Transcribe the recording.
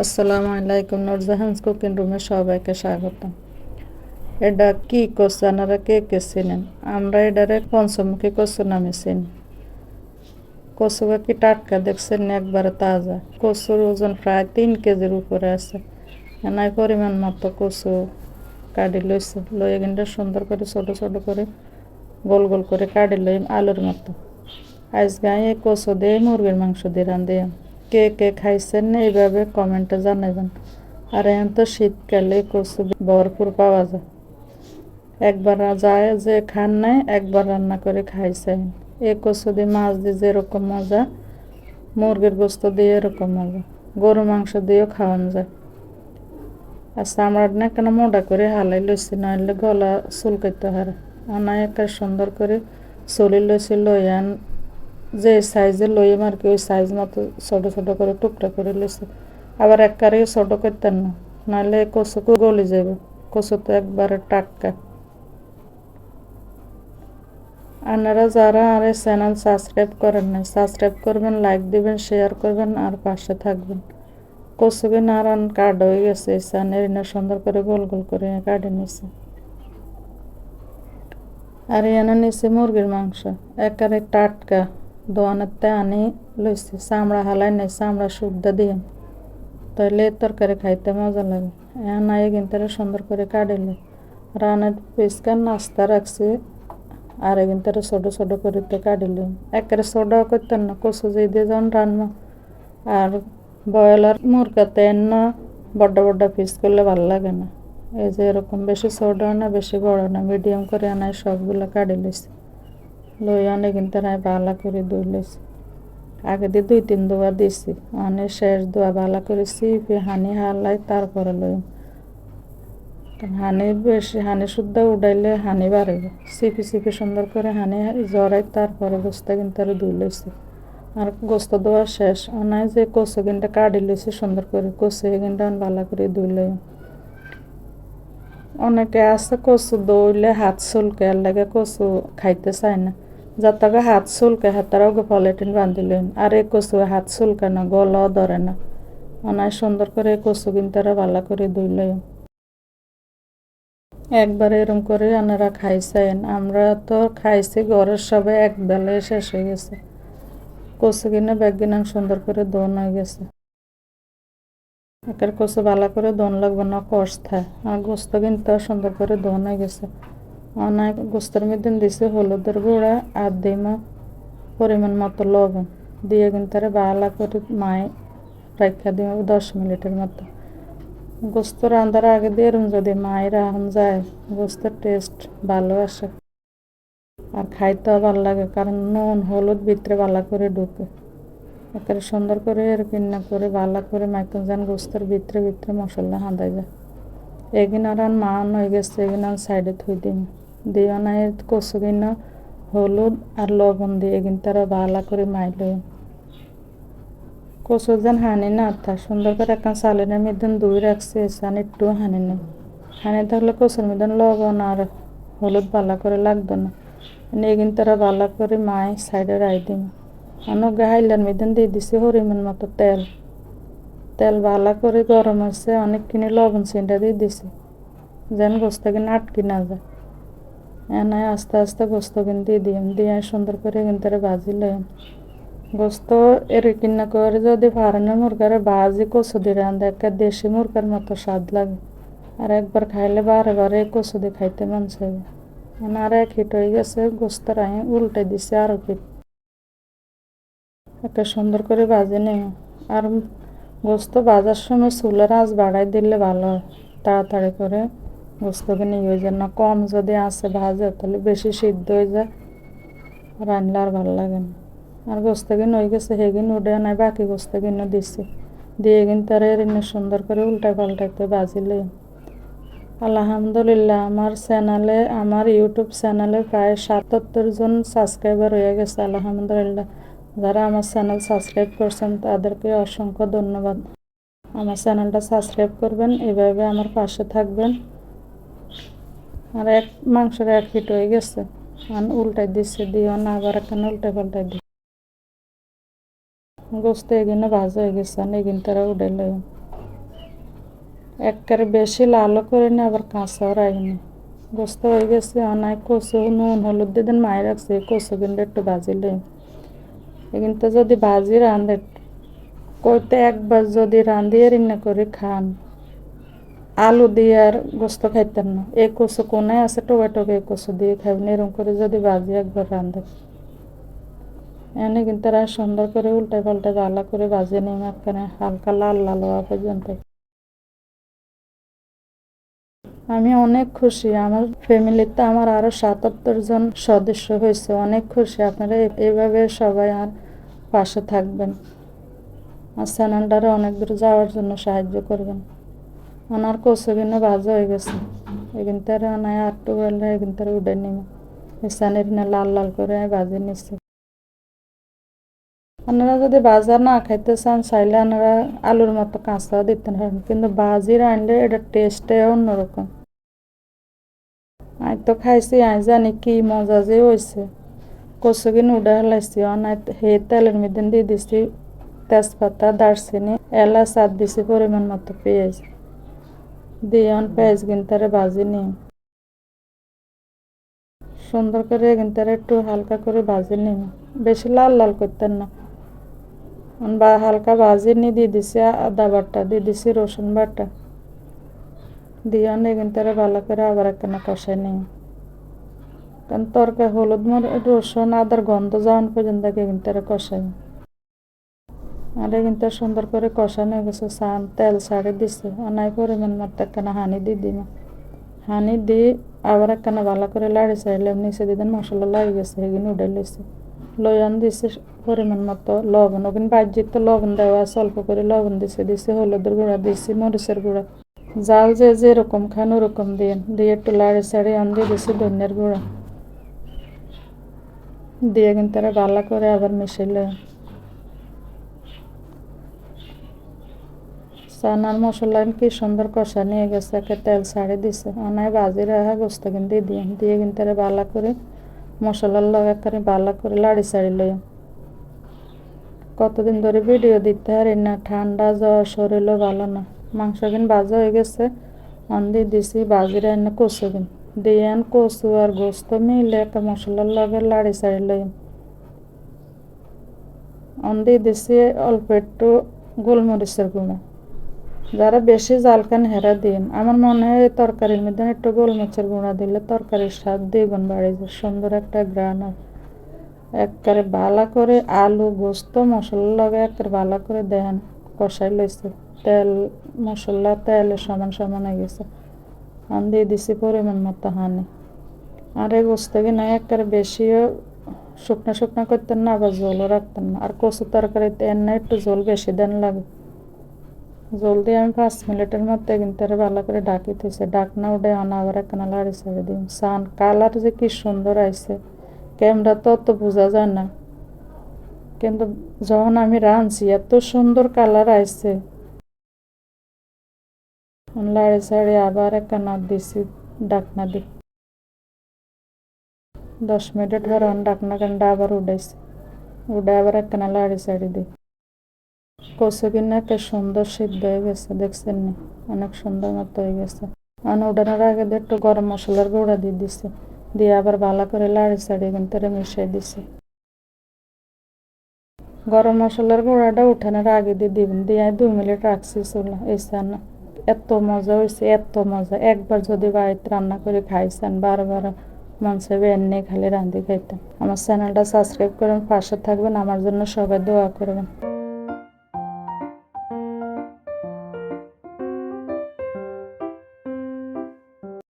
আসসালামু আলাইকুম, নূরজাহানস কুকিং রুমে সবাইকে স্বাগতম। এটা কি কচু আপনারা কে কে চিনেন? আমরা এটারে পঞ্চমুখী কচু নামে চিনি। কচুটা কি টাটকা দেখছেন না, একবারে তাজা। কচুর ওজন প্রায় 3 কেজির উপরে আছে। এনাই পরিমাণ মতো কচু কাটি লইছে, লইয়ে কিন্তু সুন্দর করে ছোট ছোট করে গোল গোল করে কাটি লই আলুর মতো। আজকে এই কচু দিয়ে মুরগির মাংস দিয়ে রাঁধি। কে কে খাইছেন না এইভাবে কমেন্টে জানাবেন। আর এখন তো শীতকালে কচু ভরপুর পাওয়া যায়। একবার যায় যে খান নাই, একবার রান্না করে খাইছেন। এই কচু দিয়ে মাছ দিয়ে যেরকম মজা, মুরগির গোস্ত দিয়ে এরকম মজা, গরু মাংস দিয়েও খাওয়ানো যায়। আর চামড়ার না কেন মোটা করে হালাই লইছি, নইলে গলা চুলকাইতে হারে। আনায় একটা সুন্দর করে চলি লইছি, লইয়ান যে সাইজে লইম আর কি ওই সাইজ মতো ছোট ছোট করে টুকরা করে লইছি। আবার একবারে ছোট করতেন না, নাহলে কচু গলি যাবে। কচু তো একবারে টাটকা। আপনারা যারা আর এই চ্যানেল সাবস্ক্রাইব করেন না, সাবস্ক্রাইব করবেন, লাইক দিবেন, শেয়ার করবেন আর পাশে থাকবেন। কচুকে নাড়ান কাট হয়ে গেছে, চানের সুন্দর করে গোল গোল করে কাটে নিছে। আর এনে নিছে মুরগির মাংস, একেবারে টাটকা দোয়ানেতে আনি লইছে। চামড়া হালাই নেই, চামড়া শুদ্ধা দিয়ে, তাহলে তরকারি খাইতে মজা লাগে। এনাই কিন্তু সুন্দর করে কাটিলে রানের পিসকার নাস্তা রাখছি। আর কিন্তু ছোট ছোট করে তো কাটিলে একেবারে ছোটো করতেন না, কচু যেই দিয়ে যখন রান্না। আর ব্রয়লার মুরগাতে না বড় বড় পিস করলে ভালো লাগে না। এই যে এরকম বেশি ছোট না বেশি বড় না, মিডিয়াম করে আনাই সবগুলো কাটি লইছি। লই আনে কিন্তু আমি ভালো করে ধুই লইছি। আগে দিয়ে 2-3 দোয়া দিছি, অনেক শেষ দোয়া ভালো করে চিপে হানি হালাই তারপরে লই। হানি বেশি হানি শুদ্ধ উঠাইলে হানি বাড়বে। চিপি চিপি সুন্দর করে হানি জড়াই তারপরে গোস্ত কিন্তু ধুই লইছি। আর গোস্ত দেওয়া শেষ, অনায় যে কচু কিন্তু কাটি লইছি সুন্দর করে, কচু কিন্তু ভালো করে ধুই লই। অনেকে আছে কচু দইলে হাত চুলকে, আর লাগে কচু খাইতে চায় না। যাতাকে হাত চুলকে হাতারাও পলিথিন বান্ধিলেন। আর এই কচু হাত চুলকে না, গলাও ধরে না। অনায় সুন্দর করে কচু কিন্তু ভালো করে ধুই লই। একবার এরম করে আপনারা খাইছেন? আমরা তো খাইছি, ঘরের সবাই এক বেলায় শেষ হয়ে গেছে। কচু কিনে ব্যাগ কিনা সুন্দর করে দোন হয়ে গেছে। একের কচু ভালো করে দোন লাগবে না, কষ থায়। আর গোস্ত কিন্তু সুন্দর করে দোন হয়ে গেছে। অনেক গোস্তের মধ্যে দিছে হলুদের গুঁড়া আর দিমা পরিমাণ মতো লবণ দিয়ে কিন্তু ভালো করে মায় রাখা দিব 10 মিনিটের মতো। গোস্ত রান্ধার আগে দিয়ে যদি মায়ের রাখা যায়, গোস্তের টেস্ট ভালো আসে আর খাইতেও ভালো লাগে, কারণ নুন হলুদ ভিতরে ভালো করে ঢুকে। একেবারে সুন্দর করে কিনা করে ভালো করে মাইকেল যান গোস্তের ভিতরে ভিতরে মশলা হাঁদাই যায়। এগিনা রান মান হয়ে গেছে, এগিনা সাইডে থুই দিন দিয়ে নাই কচু কিনা হলুদ আর লবণ দিয়ে কিন্তু তারা ভালো করে মাইলে। কচু যেন হানি না থাক, সুন্দর করে একটা চালের মধ্যে ধুই রাখছে, সান একটু হানি নেই। হানি থাকলে কচুর মধ্যে লবণ আর হলুদ ভালো করে লাগতো না। নিয়ে কিন্তু তারা ভালো করে মায় সাইডে রাই দিন। অনেক হাইলার মধ্যে দিয়ে দিছি পরিমাণ মতো তেল। তেল ভালো করে গরম হয়েছে, অনেকখানি লবণ চিন্তা দিয়ে দিছি যেন গোস্ত কিনে আটকে না যায়। এনে আস্তে আস্তে গোস্ত কিনে দিয়ে দিয়ে সুন্দর করে কিন্তু ভাজি লইম। গোস্ত এর কিনা করে যদি ফারানো মুরগার ভাজি কচু দিয়ে রান্ধে, একটা দেশি মুরগার মতো স্বাদ লাগে। আর একবার খাইলে বারে বারে কচু দিয়ে খাইতে মন চাইবে। আর এক হিট হয়ে গেছে, গোস্ত আমি উল্টে দিছি আরও হিট। একটা সুন্দর করে ভাজি নেই। আর গোস্ত ভাজার সময় চুলের আঁচ বাড়াই দিলে ভালো হয়, তাড়াতাড়ি করে গোস্তকে নিয়ে হয়ে যায় না। কম যদি আছে ভাজা তাহলে বেশি সিদ্ধ হয়ে যায়, রান্না আর ভালো লাগে না। আর গোস্ত কিনে হয়ে গেছে, হেগিন উঠে নাই বাকি গোস্ত কিনে দিছি দিয়ে কিন্তু আর এনে সুন্দর করে উল্টাই পাল্টাইতে ভাজিলে। আলহামদুলিল্লাহ আমার চ্যানেলে, আমার ইউটিউব চ্যানেলে প্রায় 77 জন সাবস্ক্রাইবার হয়ে গেছে। আলহামদুলিল্লাহ, যারা আমার চ্যানেল সাবস্ক্রাইব করছেন তাদেরকে অসংখ্য ধন্যবাদ। আমার চ্যানেলটা সাবস্ক্রাইব করবেন, এভাবে আমার পাশে থাকবেন। আর মাংসের এক ফিট হয়ে গেছে, উল্টাই দিচ্ছে দিও না, আবার এখানে উল্টাই পাল্টাই দিই। গোস্ত এগিনে ভাজা হয়ে গেছে, এগিন তারা উঠাইলে একবারে বেশি লালও করে নি আবার কাঁচাও রাখিনি। গোস্ত হয়ে গেছে, অনেক কচু নুন হলুদ দিয়ে দেন মায়ের রাখছে, কচু কিন্তু একটু ভাজিলে কিন্তু যদি ভাজি রাঁধে কইতে একবার যদি রাঁধিয়ে রান্না করে খান আলু দিয়ে আর গোস্ত খাইতেন না। এই কচু কোনায় আছে টমেটোকে এই কচু দিয়ে খাবেন, এরকম করে যদি ভাজি একবার রাঁধে এনে কিন্তু তারা সুন্দর করে উল্টায় পাল্টায় ভালো করে ভাজে নিয়ে একখানে হালকা লাল লাল হওয়া পর্যন্ত। আমি অনেক খুশি, আমার ফ্যামিলিতে আমার আরো ৭৭ জন সদস্য হয়েছে, অনেক খুশি। আপনারা এইভাবে সবাই আর পাশে থাকবেন আর চ্যানেলটারে অনেক দূর যাওয়ার জন্য সাহায্য করবেন। ওনার কচু কিনে ভাজা হয়ে গেছে, এখান থেকে ওনায় আটটু বেলা এখান থেকে উঠে নিবে সানের লাল লাল করে ভাজি নিচ্ছে। আপনারা যদি বাজার না খাইতে চান চাইলে আপনারা আলুর মতো কাঁচাও দিতে পারেন, কিন্তু বাজির আনলে এটা টেস্টে অন্যরকম। আজ তো খাইছি, আজ জানি কি মজা যে হয়েছে। কচু কিনে উঠে হেলাইছি, অনায় হে তেলের মধ্যে দিয়ে দিছি তেজপাতা দারচিনি এলাচ আর দিছি পরিমাণ মতো পেঁয়াজ দিয়ে পেঁয়াজ কিনতে ভাজি নিই সুন্দর করে, কিন্তু একটু হালকা করে ভাজি নিই, বেশি লাল লাল করতেন না। বা হালকা ভাজি নিয়ে দিয়ে দিছি আদা বাটা, দিয়ে দিছি রসুন বাটা দিয়ে কিন্তু ভালো করে আবার একখানা কষাই নিই। কারণ তরকারি হলুদ রসুন আদার গন্ধ যাওয়ান পর্যন্ত কিন্তু কষাই আর কিন্তু সুন্দর করে কষানো হয়ে গেছে। তেল ছাড়ে দিছে, অনাই পরিমাণ মতো একখানা হানি দিয়ে দিন, হানি দিয়ে আবার একখানা ভালো করে লাড়ি চাইলে নিচে দিতেন মশলা লাগে গেছে সেগুলো উঠে লইছে লইয়ান দিছে পরিমাণ মতো লবণ, ওখানে বাজ্যিত তো লবণ দেওয়া আছে, অল্প করে লবণ দিছে হলুদের গুঁড়া দিছি মরিচের গুঁড়া, জাল যে যেরকম খান ওরকম দিয়ে একটু লাড়ি ছাড়ি আন দিয়ে দিছি ধনিয়ার গুঁড়া দিয়ে কিন্তু ভালো করে আবার মিশাইলে চানার মশলা কি সুন্দর কষা নিয়ে গেছে, একে তেল ছাড়ি দিছে। অনায় ভাজি রাখা গোস্ত কিন্তু দিয়ে কিন্তু ভালো করে মশলার লগে করে ভালো করে লাড়ি ছাড়ি লই। কতদিন ধরে ভিডিও দিতে পারি না, ঠান্ডা জ্বর শরীরও ভালো না। মাংস কিন্তু ভাজা হয়ে গেছে, দিয়ে দিছি ভাজি রান্না কচু কিন দিয়ে কচু আর গোস্ত মিলে একটা মশলার লগে লাড়ি ছাড়ি লই। দিয়ে দিছি অল্প একটু গোলমরিচের গুঁড়া, যারা বেশি জাল খান হেরা দিন। আমার মনে হয় তরকারির মধ্যে একটু গোলমরিচের গুঁড়া দিলে তরকারির স্বাদ দ্বিগুণ বাড়ে যায়, সুন্দর একটা গ্রান হয়। একবারে ভালো করে আলু গোস্ত মশলা লগে একবারে ভালো করে দেন কষাই লইছে, তেল মশলা তেল সমান সমান হয়ে গেছে। দিয়ে দিছি পরিমাণ মতো হানি আর এই গোস্ত কিনা একবারে বেশিও শুকনো শুকনো করতেন না আবার জলও রাখতেন না। আর কচু তরকারিতে এনে একটু জল বেশি দেন লাগে, জল দিয়ে আমি 5 মিনিটের মধ্যে কিন্তু ভালো করে ঢাকি দিয়েছে, ঢাকনা উঠে আনা আবার একখানা লাড়ি ছেড়ে দিই। সান কালার যে কি সুন্দর আইছে, ক্যামেরা তো অত বোঝা যায় না, কিন্তু যখন আমি রাঁধছি এত সুন্দর কালার আইছে। লাড়ি ছাড়ি আবার একখানা দিছি ঢাকনা দি 10 মিনিট ধরে ঢাকনা কান্ডা আবার উঠাইছি, উঠে আবার একখানা লাড়ি ছাড়ি দিই। কচু কিনা একটা সুন্দর সিদ্ধ হয়ে গেছে, দেখছেন না অনেক সুন্দর মতো হয়ে গেছে। উঠানোর আগে একটু গরম মশলার গুঁড়া দিয়ে দিছি, দিয়ে আবার ভালো করে লাড়ি ছাড়ি কিন্তু মিশিয়ে দিছি। গরম মশলার গুঁড়াটা উঠানোর আগে দিয়ে দিবেন, দিয়ে 2 মিনিট রাখছি চুলা। এই না এত মজা হয়েছে, এত মজা। একবার যদি বাড়িতে রান্না করে খাইছেন বারবার মন চাইবে এমনি খালি রাঁধি খাইতেন। আমার চ্যানেলটা সাবস্ক্রাইব করেন, পাশে থাকবেন, আমার জন্য সবাই দোয়া করবেন।